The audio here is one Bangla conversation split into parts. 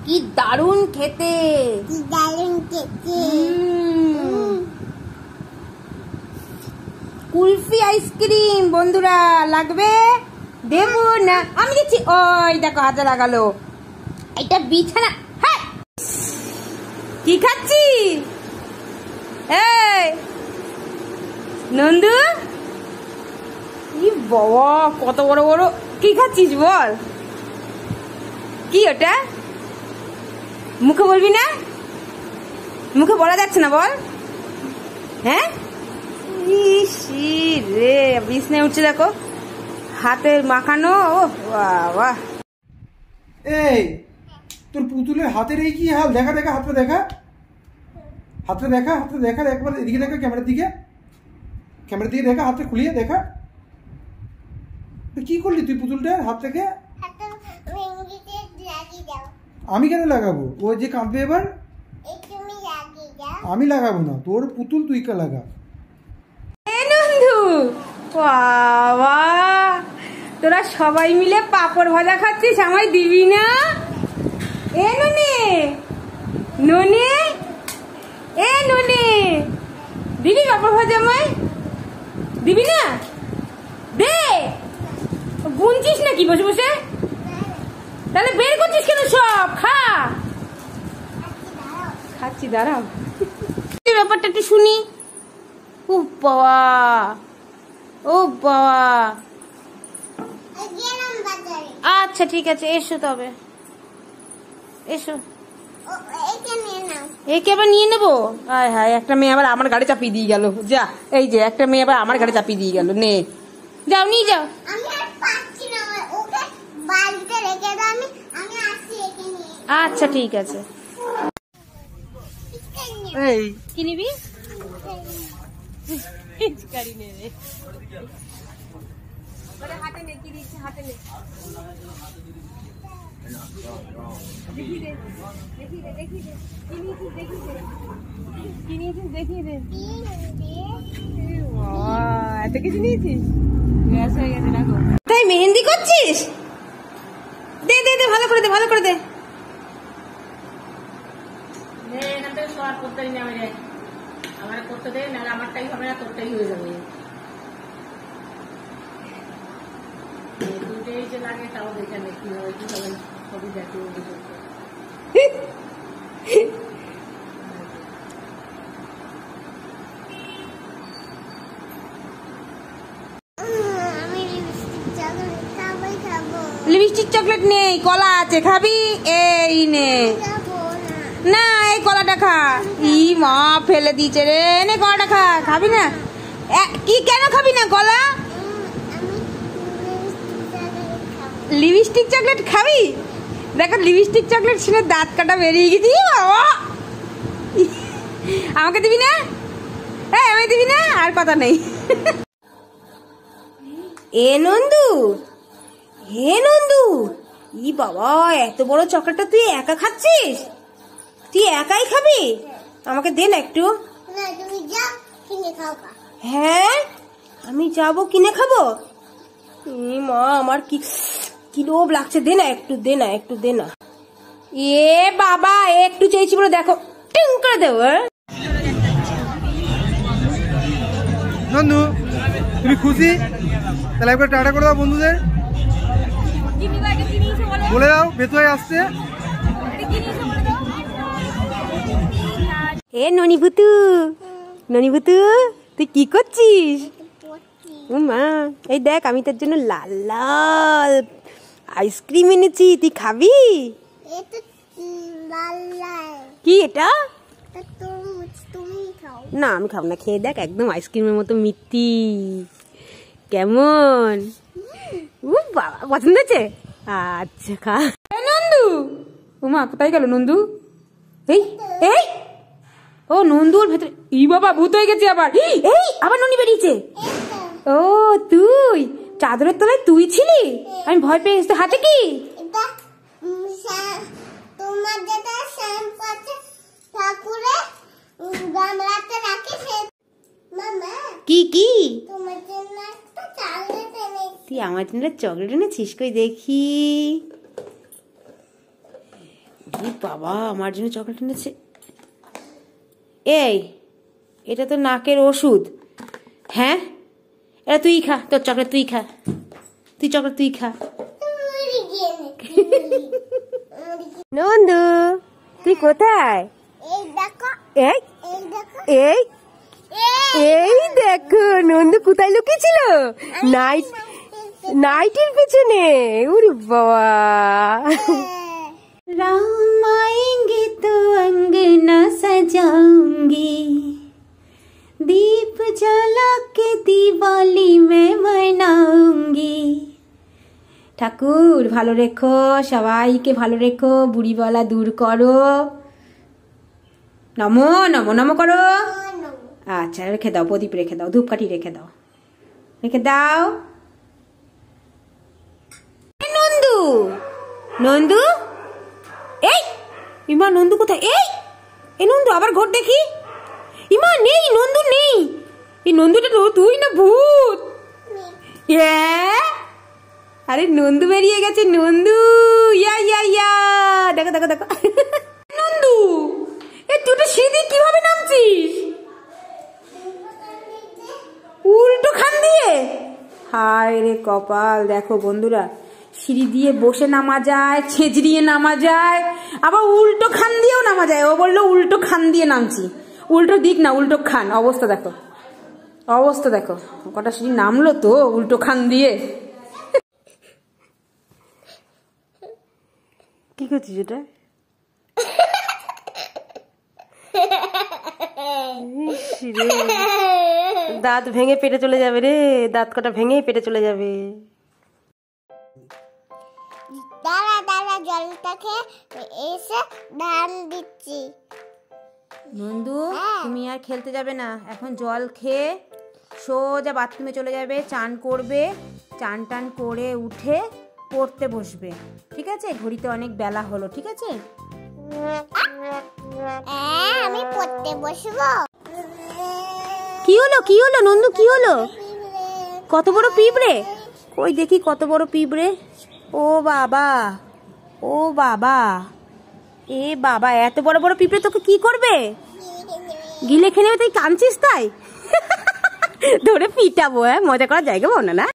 কি দারুণ খেতে, কি দারুণ খেতে। কুলফি আইসক্রিম বন্ধুরা লাগবে, দেবো না আমি দিচ্ছি। ওই দেখো হাতে লাগালো, এটা বিছানা। হ্যাঁ কি খাচ্ছি? এই নন্দু, ই বাবা কত বড় বড়, কি খাচ্ছিস বল? কি ওটা? মুখে বলবি না? মুখে বলা যাচ্ছে না, বল। হ্যাঁ রে, বিছনায় উঠছে দেখো, হাতে মাখানো। ও বাবা, এই তোর পুতুলের হাতের এই কি হাল? দেখা দেখা হাতটা দেখা, হাতটা দেখা, হাতটা দেখা, একবার এদিকে দেখা, ক্যামেরার দিকে, ক্যামেরার দিকে দেখা, হাতটা খুলিয়ে দেখা। কি করলি তুই পুতুলটা হাত থেকে? আমি কেন লাগাবো? ও যে কাঁদবে এবার। আমি লাগাবো না, তোর পুতুল তুই কে লাগা। নন্দু বাবা, তোরা সবাই মিলে পাপড় ভাজা খাচ্ছিস, আমায় দিবি না? এ ননি, ননি, এ ননি, দিবি পাপড় ভাজা আমায়? দিবি না? দে। গুনছিস নাকি বসে বসে? তাহলে বের করছিস কেন সব? খা। খাচ্ছি, দাঁড়াও ব্যাপারটা একটু শুনি। ও বাবা, ও বাবা, আচ্ছা ঠিক আছে, এসো তবে, এসো। একে আবার নিয়ে নেবো? হায় হায়, একটা মেয়ে আবার আমার গাড়ি চাপিয়ে দিয়ে গেল। যা, এই যে একটা মেয়ে আবার আমার গাড়ি চাপিয়ে দিয়ে গেল। নে যাও, নিয়ে যাও। আচ্ছা ঠিক আছে। এই কি নিবি? গাড়ি নেবে, হাতে নে, কি দিচ্ছে হাতে নে, দেখি দে, দেখি দে, দেখি দে, কি নিয়েছিস দেখি দে, কি নিয়েছিস দেখি দে। এত কিছু নিয়েছিস, গ্যাস হয়ে গেছে দেখো। তাই মেহেন্দি করছিস? দে দে দে, ভালো করে দে, ভালো করে দে। সবার করতে নেমে যায়, আমার করতে দে, নাহলে আমারটাই হবে না, তোরটাই হয়ে যাবে। দুটোই যে লাগে তাও দেখে নে, কি হবে কি হবে সবই দেখে। লিপস্টিক চকলেট নেই, কলা আছে, খাবি? এই নে, না এই কলাটা খা। ই মা, ফেলে দিয়েছে রে, নে কলাটা খা। খাবি না? কি কেন খাবি না কলা? লিপস্টিক চকলেট খাবি? দেখো লিপস্টিক চকলেট শুনে দাঁত কাটা বেরিয়ে গেছি বাবা। আমাকে দিবি না? হ্যাঁ আমাকে দিবি না? আর কথা নেই। এ নন্দু, হে নন্দু, ই বাবা, এত বড় চকলেটটা তুই একা খাচ্ছিস? তুই একাই খাবি? আমাকে দে না একটু। হ্যাঁ আমি যাবো, কিনে খাবো। মা আমার কি লোভ লাগছে, দে না একটু, দে না একটু, দে না। এ বাবা, একটু চেয়েছি বলে দেখো টিং করে দেবো। নন্দু তুমি খুশি? তাহলে একবার টাটা করে দাও বন্ধুদের, বলে দাও ভেতরে আসছে। এ ননিভূতু, ননিভূতু তুই কি করছিস? ও মা, এই দেখ আমি তোর জন্য লাল লাল আইসক্রিম এনেছি, তুই খাবি? কি এটা? না আমি খাবো না, খেয়ে দেখ, একদম আইসক্রিমের মতো মিষ্টি। কেমন? ও বাবা, পছন্দ হয়েছে? আচ্ছা খা। নন্দু, ও মা কোথায় গেল নন্দু? এই এই, ও নন্দুর ভেতরে, ই বাবা ভূত হয়ে গেছে আবার। এই আবার ননি বেরিয়েছে। ও তুই চাদরের তলায় তুই ছিলি? আমি ভয় পেয়ে গেছি। হাতে কি? কি কি তুই আমার জন্য চকলেট এনেছিস? কই দেখি। বাবা আমার জন্য চকলেট এনেছে। এই এটা তো নাকের ওষুধ। হ্যাঁ এটা তুই খা, তোর চকলেট তুই খা, তুই চকলেট তুই খা। নন্দু তুই কোথায়? এই এই এই দেখো নন্দু কোথায় লুকিয়েছিল? নাইটির পেছনে। উরে বাবা। राम आएंगे तो अंगना सजाऊंगी, दीप जला के दिवाली में मनाऊंगी। ঠাকুর ভালো রেখো, সবাইকে ভালো রেখো, বুড়িবালা দূর করো। নমো নমো নমো করো। আচ্ছা রেখে দাও, প্রদীপ রেখে দাও, ধূপকাঠি রেখে দাও, রেখে দাও। নন্দু নন্দু এই ইমা নন্দু কোথায়? এই নন্দু আবার ঘর দেখি। ইমা নেই, নন্দু নেই। এই নন্দুটা তুই না ভূত? আরে নন্দু বেরিয়ে গেছে, নন্দু ইয়া ইয়া ইয়া। দেখো দেখো দেখো নন্দু তুই তো সিঁড়ি কিভাবে নামছিস? উল্টো খান দিয়ে। হায় রে কপাল। দেখো বন্ধুরা, সিঁড়ি দিয়ে বসে নামা যায়, ছেঁচড়িয়ে নামা যায়, আবার উল্টো খান দিয়েও নামা যায়। ও বললো উল্টো খান দিয়ে নামছি। উল্টো দিক না, উল্টো খান। অবস্থা দেখো, অবস্থা দেখো। কটা সিঁড়ি নামলো তো উল্টো খান দিয়ে। কি করছিস এটা? দাঁত ভেঙে পেটে চলে যাবে রে, দাঁত কটা ভেঙে পেটে চলে যাবে। দাঁড়া দাঁড়া, জলটাকে এসে ধান দিচ্ছি। নন্দু তুমি আর খেলতে যাবে না, এখন জল খেয়ে সোজা বাথরুমে চলে যাবে, চান করবে, চান টান করে উঠে পড়তে বসবে, ঠিক আছে? ঘড়িতে অনেক বেলা হলো, ঠিক আছে? আমি পড়তে বসবো। কি হলো কি হলো নন্দু, কি হলো? কত বড় পিঁপড়ে? কই দেখি কত বড় পিঁপড়ে। ও বাবা, ও বাবা, এ বাবা, এত বড় বড় পিঁপড়ে তোকে কি করবে? গিলে খেয়ে নেবে। তাই কাঁদছিস? তাই ধরে পিটাবো। মজা করার জায়গা পাও না।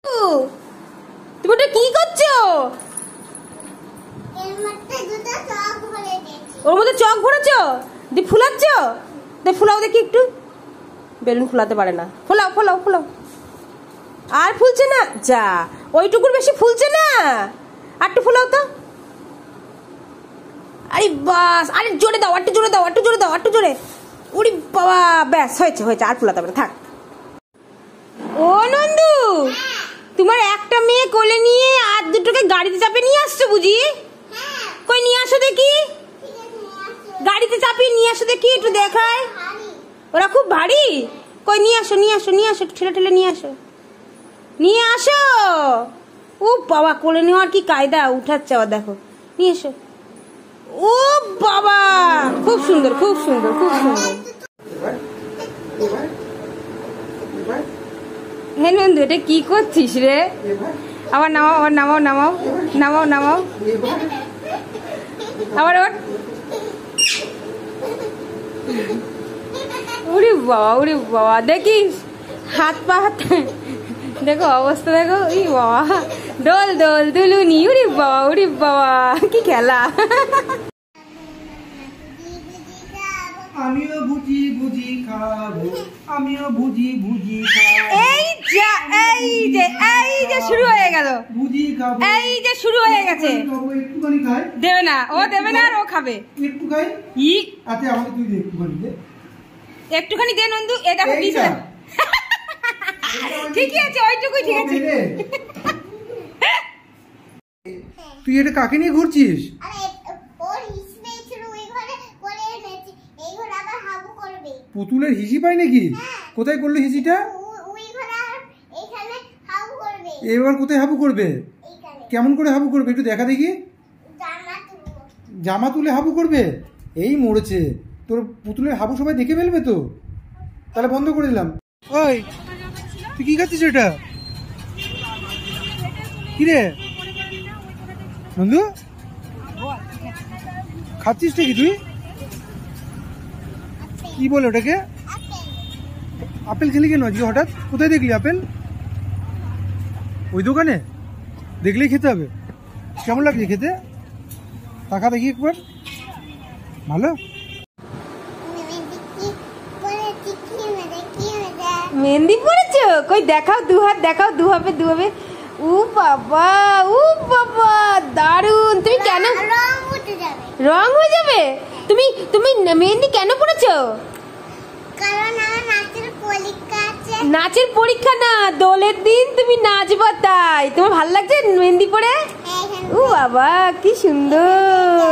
তুমি ওটা কি করছো? ওর মধ্যে চক ভরেছো? দিয়ে ফুলাচ্ছ? দিয়ে ফুলাও দেখি একটু। বেলুন ফুলাতে পারে না। ফোলাও ফোলাও ফোলাও। আর ফুলছে না? যা, ওইটুকুর বেশি ফুলছে না। আর একটু ফুলাও তো। আরে বাস, আরে জোরে দাও, একটু জোরে দাও, একটু জোরে দাও, একটু জোরে। উরি বাবা, ব্যাস হয়েছে হয়েছে, আর ফুলাতে পারে, থাক। ও নন্দু, তোমার একটা মেয়ে কোলে নিয়ে আর দুটোকে গাড়িতে চাপে নিয়ে আসছো বুঝি? কই নিয়ে আসো দেখি, গাড়িতে চাপিয়ে নিয়ে আসো দেখি, একটু দেখায়। ওরা খুব ভারী। কই নিয়ে আসো নিয়ে আসো নিয়ে আসো, ঠেলে ঠেলে নিয়ে আসো, নিয়ে আসো। ও বাবা, কোলে নেওয়ার কি কায়দা, উঠাচ্ছে আবার, দেখো। নিয়ে এসো। ও বাবা, খুব সুন্দর খুব সুন্দর খুব সুন্দর। হে নন্দু, এটা কি করছিস রে? আবার নামাও, আবার নামাও, নামাও নামাও নামাও, আবার আবার। উরে বাবা, উরে বাবা, দেখিস হাত পা হাত, দেখো অবস্থা দেখো। ই বাবা, দোল দোল দুলুনি। উরে বাবা, উরে বাবা, কি খেলা। আমিও ভুজি ভুজি খাবো, আমিও ভুজি ভুজি খাবো। এই যা, এই যে শুরু হয়ে গেল। ভুজি খাবো, এই যে শুরু হয়ে গেছে। একটুখানি খাই। দেবে না, ও দেবে না, আর ও খাবে। একটু খাই। ই আচ্ছা আমাকে তুই দে একটুখানি দে। একটুখানি দে নন্দু। এ দেখো কি ছিল। ঠিকই আছে, ওইটুকুই ঠিক আছে। তুই এটা কাকে নিয়ে ঘুরছিস? পুতুলের হিসি পাই নাকি? কোথায় করলো হিসিটা? এবার কোথায় হাবু করবে? কেমন করে হাবু করবে একটু দেখা দেখি। জামা তুলে হাবু করবে? এই মরেছে, তোর পুতুলের হাবু সবাই দেখে ফেলবে তো। তাহলে বন্ধ করে দিলাম। ওই তুই কি খাচ্ছিস এটা? কি রে বন্ধু, খাচ্ছিস কি তুই? কি বলে ওটাকে? আপেল খেলি কেন আজকে হঠাৎ? কোথায় দেখলি আপেল? ওই দোকানে দেখলেই খেতে হবে? কেমন লাগছে খেতে? টাকা দেখি একবার। ভালো? মেহেন্দি পড়েছো? কই দেখাও, দু হাত দেখাও, দু হাতে দু হাতে। ও বাবা, ও বাবা, দারুণ। তুমি কেন রং হয়ে যাবে? তুমি তুমি মেহেন্দি কেন পড়েছো? কারণ আমার নাচের পরীক্ষা আছে। নাচের পরীক্ষা না, দোলের দিন তুমি নাচবা তাই। তোমার ভালো লাগছে মেহেন্দি পরে? ও বাবা কি সুন্দর।